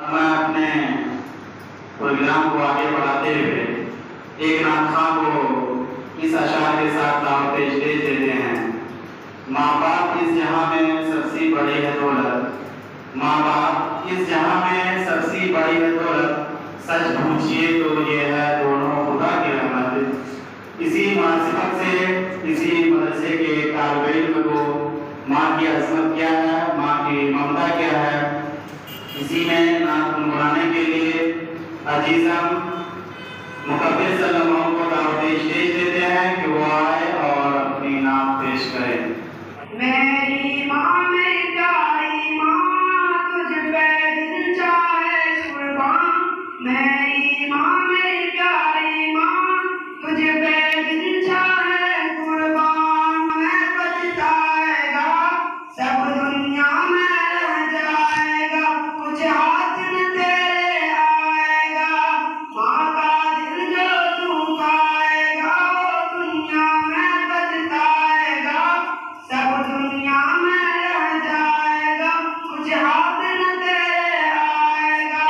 मैं अपने प्रोग्राम को आगे बढ़ाते हुए एक नाखा को इस अशार के साथ दाव पेश दे देते हैं। माँ बाप इस जहां में सबसे बड़ी है दौलत, माँ बाप इस जहां में सबसे बड़ी है दौलत, सच पूछिए तो ये है दोनों खुदा की रहमत। इसी मुनासिबत से इसी मदरसे के तालिब इल्म को माँ की अज़मत क्या है, माँ की ममता क्या है, इसी में नाम गुनगुनाने के लिए अजीज़म मुकब्बिर सल्लल्लाहु को दावत पेश देते हैं कि वो आए और अपनी नाम पेश करें। मेरी माँ मेरी प्यारी माँ, तुझ पे दिल चाहे कुर्बान। मेरी माँ मेरी प्यारी माँ, तुझ पे दिल चाहे कुर्बान। मैं पछताएगा सब दुनिया में रह जाएगा, कुछ हाथ न तेरे आएगा। माँ का दिल जो तू पाएगा वो दुनिया में पछताएगा, सब दुनिया में रह जाएगा, कुछ हाथ न तेरे आएगा।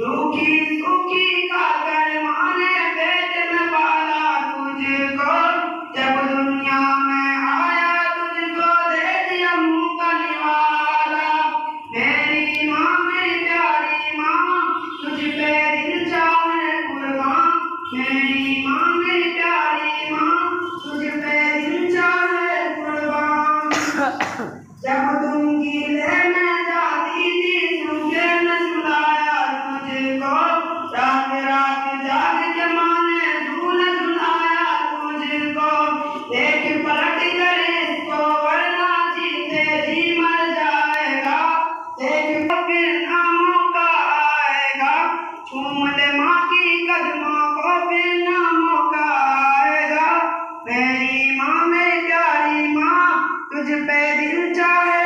रूखी सूखी खाकर माँ ने पेट में पाला तुझको, जब दुनिया में आया तुझको दे दिया मुँह का निवाला। मेरी माँ मेरी प्यारी माँ, तुझ पे दिल चाहे कुर्बान। मेरी माँ मेरी प्यारी माँ, तुझ पे दिल चाहे कुर्बान। जब तुम गीले में जाती थी तुझे न सुलाया तुझको, रात रात जाग के माँ ने झूला झुलाया तुझको। देख पलट कर इसको वरना जीते जी मर जाएगा, देख फिर ना मौका आएगा। चूम ले माँ की कदमों को फिर ना मौका आएगा। मेरी माँ मेरी प्यारी माँ, तुझ पे दिल चाहे